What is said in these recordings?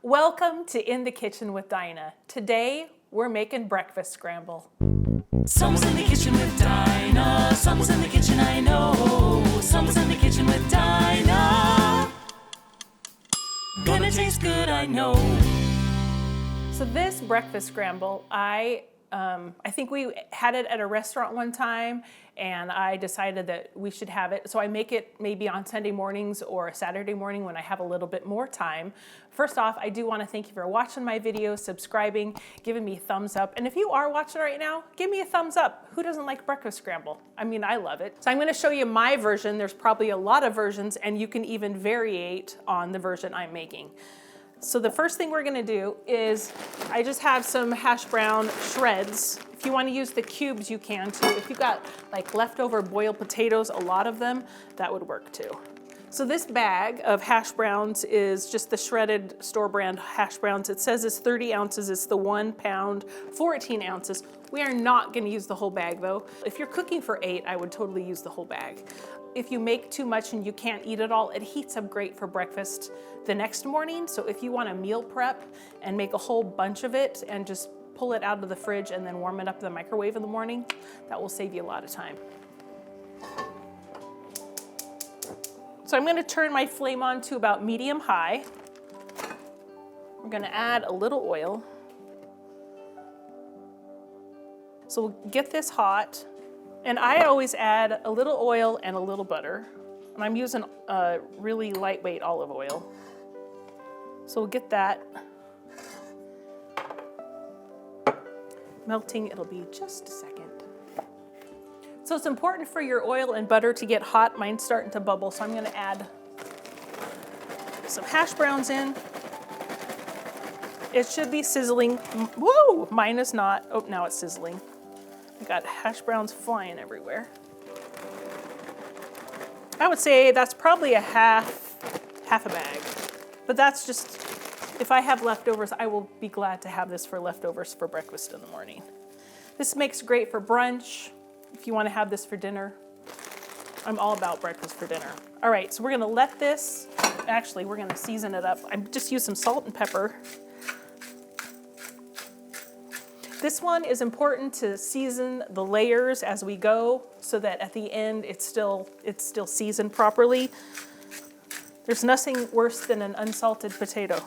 Welcome to In the Kitchen with Dinah. Today, we're making breakfast scramble. Someone's in the kitchen with Dinah. Someone's in the kitchen, I know. Someone's in the kitchen with Dinah. Gonna taste good, I know. So this breakfast scramble, I think we had it at a restaurant one time, and I decided that we should have it. So I make it maybe on Sunday mornings or a Saturday morning when I have a little bit more time. First off, I do want to thank you for watching my videos, subscribing, giving me a thumbs up. And if you are watching right now, give me a thumbs up. Who doesn't like breakfast scramble? I mean, I love it. So I'm going to show you my version. There's probably a lot of versions, and you can even variate on the version I'm making. So the first thing we're gonna do is, I just have some hash brown shreds. If you wanna use the cubes, you can too. If you've got like leftover boiled potatoes, a lot of them, that would work too. So this bag of hash browns is just the shredded store brand hash browns. It says it's 30 ounces, it's the 1 pound, 14 ounces. We are not gonna use the whole bag though. If you're cooking for 8, I would totally use the whole bag. If you make too much and you can't eat it all, it heats up great for breakfast the next morning. So if you want to meal prep and make a whole bunch of it and just pull it out of the fridge and then warm it up in the microwave in the morning, that will save you a lot of time. So I'm going to turn my flame on to about medium high. I'm going to add a little oil. So we'll get this hot. And I always add a little oil and a little butter. And I'm using a really lightweight olive oil. So we'll get that melting. It'll be just a second. So it's important for your oil and butter to get hot. Mine's starting to bubble, so I'm gonna add some hash browns in. It should be sizzling. Whoa, mine is not. Oh, now it's sizzling. I got hash browns flying everywhere. I would say that's probably a half a bag. But that's just, if I have leftovers, I will be glad to have this for leftovers for breakfast in the morning. This makes great for brunch, if you want to have this for dinner. I'm all about breakfast for dinner. All right, so we're gonna let this, actually we're gonna season it up. I just used some salt and pepper. This one is important to season the layers as we go so that at the end it's still seasoned properly. There's nothing worse than an unsalted potato.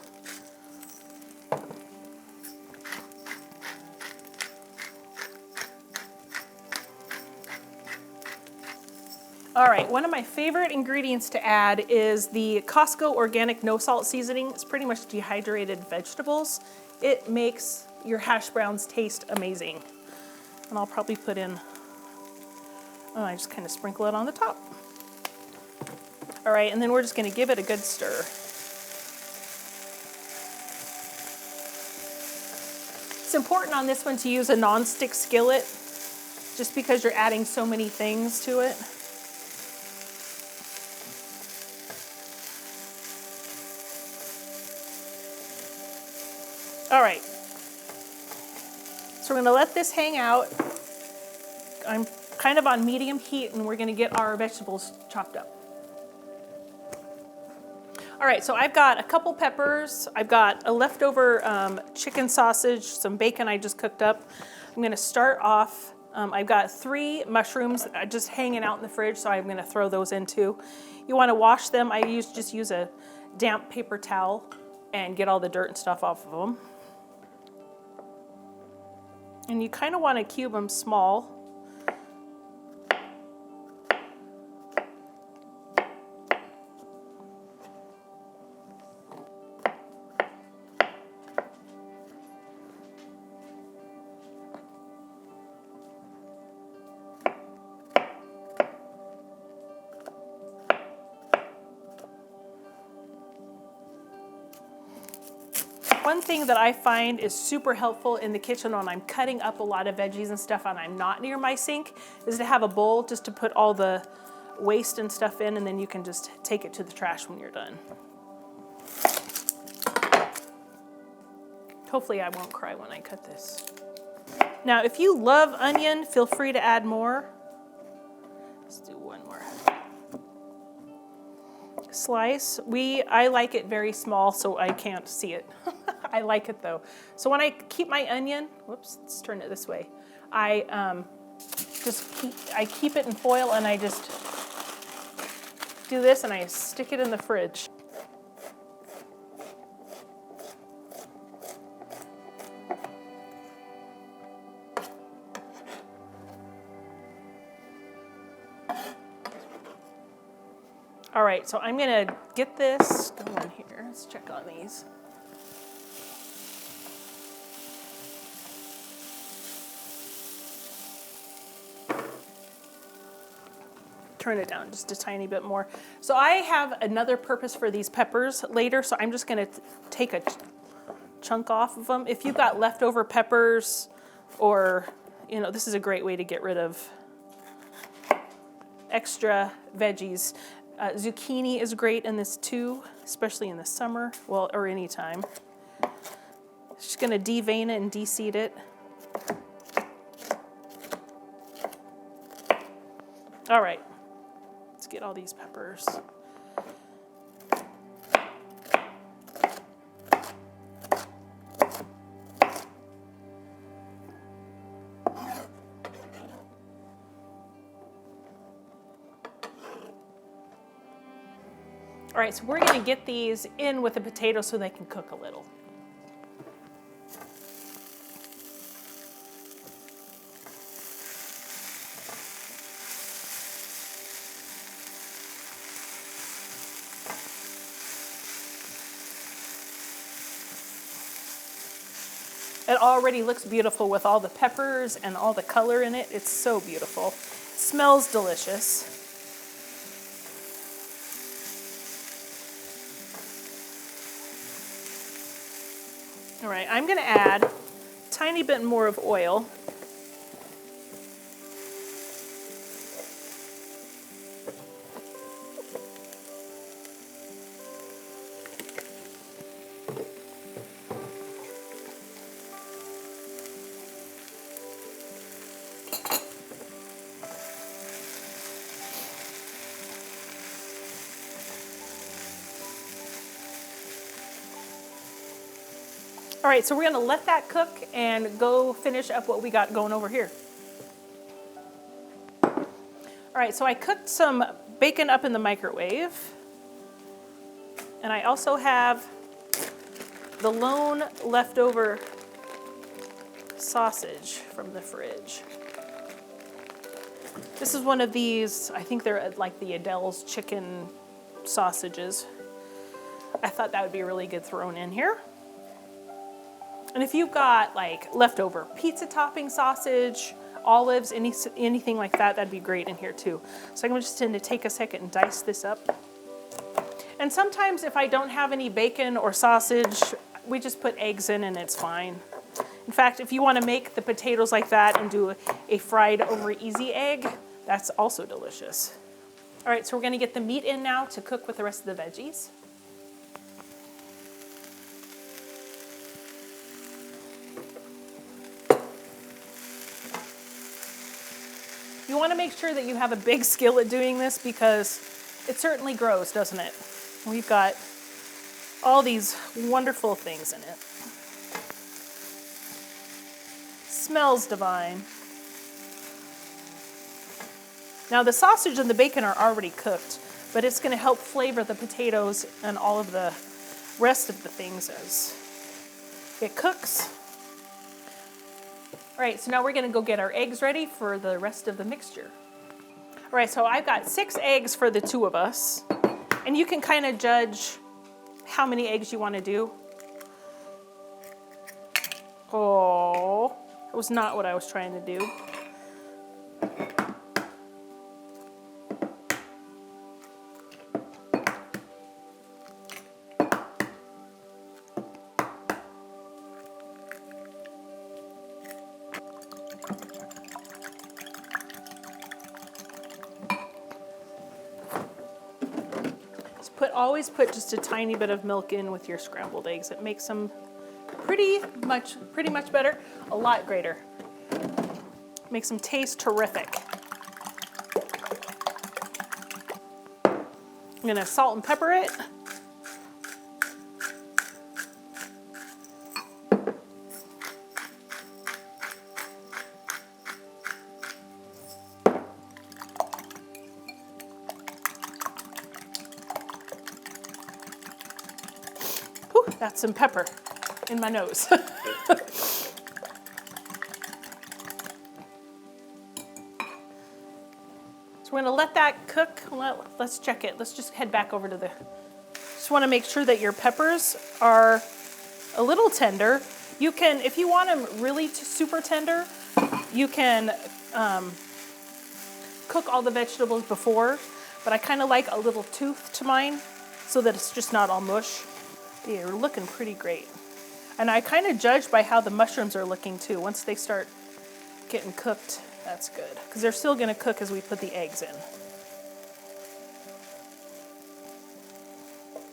All right, one of my favorite ingredients to add is the Costco organic no salt seasoning. It's pretty much dehydrated vegetables. It makes your hash browns taste amazing. And I'll probably put in, I just kind of sprinkle it on the top. All right, and then we're just gonna give it a good stir. It's important on this one to use a non-stick skillet, just because you're adding so many things to it. All right. So we're gonna let this hang out. I'm kind of on medium heat and we're gonna get our vegetables chopped up. All right, so I've got a couple peppers. I've got a leftover chicken sausage, some bacon I just cooked up. I'm gonna start off, I've got 3 mushrooms just hanging out in the fridge, so I'm gonna throw those in too. You wanna wash them. I just use a damp paper towel and get all the dirt and stuff off of them. And you kind of want to cube them small. One thing that I find is super helpful in the kitchen when I'm cutting up a lot of veggies and stuff and I'm not near my sink is to have a bowl just to put all the waste and stuff in, and then you can just take it to the trash when you're done. Hopefully I won't cry when I cut this. Now, if you love onion, feel free to add more. Let's do one more. slice. I like it very small, so I can't see it. I like it though. So when I keep my onion, whoops, let's turn it this way. I keep it in foil and I just do this and I stick it in the fridge. All right, so I'm gonna get this going here. Let's check on these. Turn it down just a tiny bit more. So I have another purpose for these peppers later, so I'm just gonna take a chunk off of them. If you've got leftover peppers or, this is a great way to get rid of extra veggies. Zucchini is great in this too, especially in the summer, well, or any time. Just gonna devein it and de-seed it. All right, let's get all these peppers. All right, so we're gonna get these in with the potatoes so they can cook a little. It already looks beautiful with all the peppers and all the color in it. It's so beautiful. It smells delicious. All right, I'm gonna add a tiny bit more of oil. All right, so we're gonna let that cook and go finish up what we got going over here. All right, so I cooked some bacon up in the microwave. And I also have the lone leftover sausage from the fridge. This is one of these, I think they're like the Adele's chicken sausages. I thought that would be really good thrown in here. And if you've got like leftover pizza topping sausage, olives, anything like that, that'd be great in here too. So I'm just going to take a second and dice this up. And sometimes if I don't have any bacon or sausage, we just put eggs in and it's fine. In fact, if you want to make the potatoes like that and do a fried over easy egg, that's also delicious. All right, so we're going to get the meat in now to cook with the rest of the veggies. You want to make sure that you have a big skillet doing this because it certainly grows, doesn't it? We've got all these wonderful things in it. Smells divine. Now the sausage and the bacon are already cooked, but it's going to help flavor the potatoes and all of the rest of the things as it cooks. All right, so now we're gonna go get our eggs ready for the rest of the mixture. All right, so I've got 6 eggs for the 2 of us, and you can kind of judge how many eggs you wanna do. Oh, that was not what I was trying to do. Always put just a tiny bit of milk in with your scrambled eggs. It makes them pretty much better, a lot greater. Makes them taste terrific. I'm gonna salt and pepper it. Whew, that's some pepper in my nose. We're gonna let that cook. Let's check it. Let's just head back over to the, just wanna make sure that your peppers are a little tender. You can, if you want them really super tender, you can cook all the vegetables before, but I kinda like a little tooth to mine so that it's just not all mush. They're looking pretty great. And I kinda judge by how the mushrooms are looking too. Once they start getting cooked, that's good, because they're still gonna cook as we put the eggs in.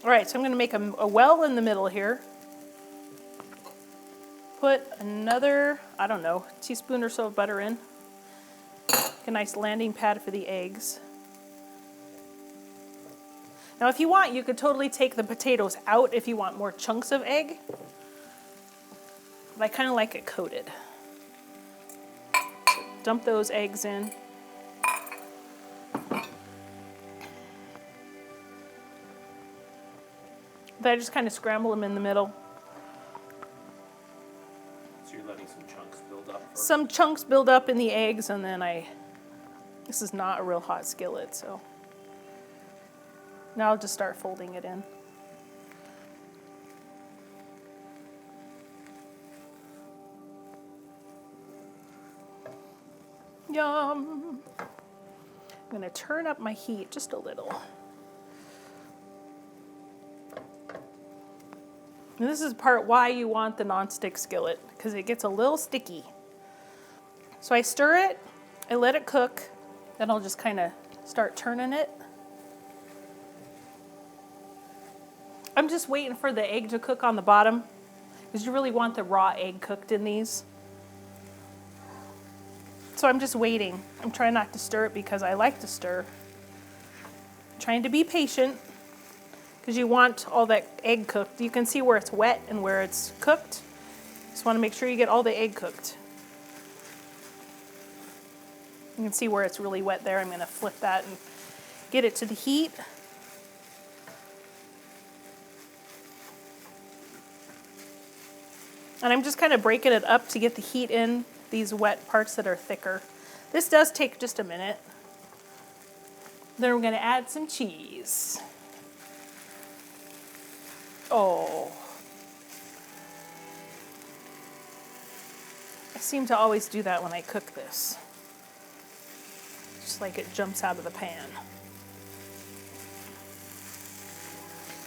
All right, so I'm gonna make a well in the middle here. Put another, I don't know, teaspoon or so of butter in. A nice landing pad for the eggs. Now if you want, you could totally take the potatoes out if you want more chunks of egg. But I kind of like it coated. Dump those eggs in. Then I just kind of scramble them in the middle. So you're letting some chunks build up first? Some chunks build up in the eggs, and then this is not a real hot skillet, so now I'll just start folding it in. Yum. I'm going to turn up my heat just a little. And this is part why you want the nonstick skillet, because it gets a little sticky. So I stir it, I let it cook, then I'll just kind of start turning it. I'm just waiting for the egg to cook on the bottom, because you really want the raw egg cooked in these. So I'm just waiting. I'm trying not to stir it because I like to stir. I'm trying to be patient because you want all that egg cooked. You can see where it's wet and where it's cooked. Just want to make sure you get all the egg cooked. You can see where it's really wet there. I'm going to flip that and get it to the heat. And I'm just kind of breaking it up to get the heat in these wet parts that are thicker. This does take just a minute. Then we're going to add some cheese. Oh. I seem to always do that when I cook this. Just like it jumps out of the pan.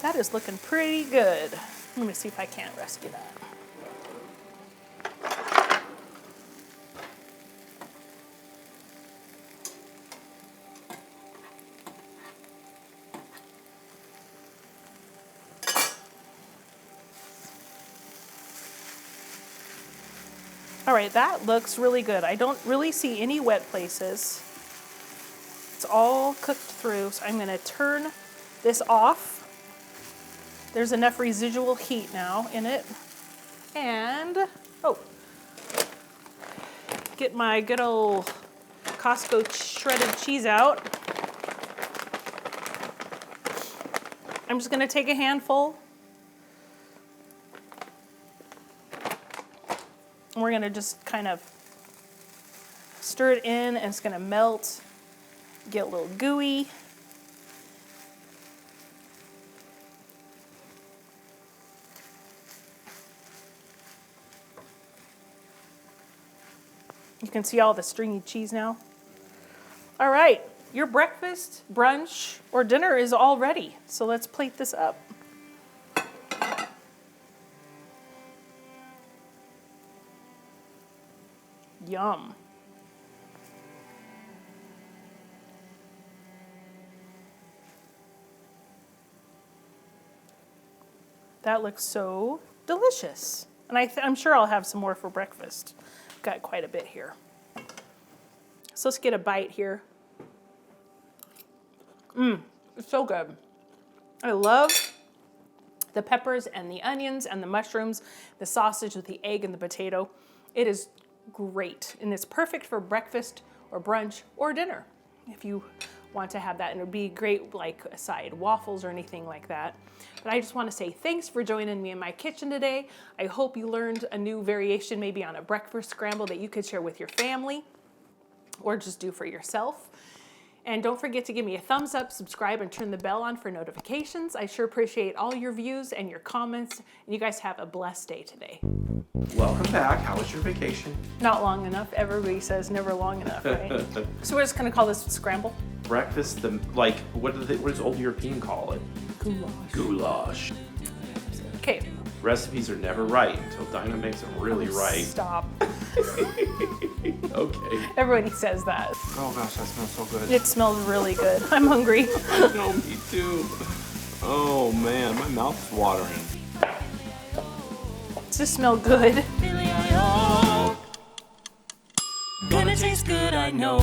That is looking pretty good. Let me see if I can't rescue that. All right, that looks really good. I don't really see any wet places. It's all cooked through, so I'm gonna turn this off. There's enough residual heat now in it. And, get my good old Costco shredded cheese out. I'm just gonna take a handful. And we're gonna just kind of stir it in, and it's gonna melt, get a little gooey. You can see all the stringy cheese now. All right, your breakfast, brunch, or dinner is all ready. So let's plate this up. Yum. That looks so delicious. And I'm sure I'll have some more for breakfast. Got quite a bit here. So let's get a bite here. It's so good. I love the peppers and the onions and the mushrooms, the sausage with the egg and the potato. It is great, and it's perfect for breakfast or brunch or dinner if you want to have that, and it would be great like a side waffles or anything like that. But I just want to say thanks for joining me in my kitchen today. I hope you learned a new variation maybe on a breakfast scramble that you could share with your family or just do for yourself. And don't forget to give me a thumbs up, subscribe, and turn the bell on for notifications. I sure appreciate all your views and your comments, and you guys have a blessed day today. Welcome back. How was your vacation? Not long enough. Everybody says never long enough, right? So we're just gonna call this scramble? Breakfast, what does old European call it? Goulash. Goulash. Okay. Recipes are never right until Dinah makes them really right. Stop. Okay. Everybody says that. Oh gosh, that smells so good. It smells really good. I'm hungry. No, me too. Oh man, my mouth's watering. It just smells good. Gonna taste good, I know.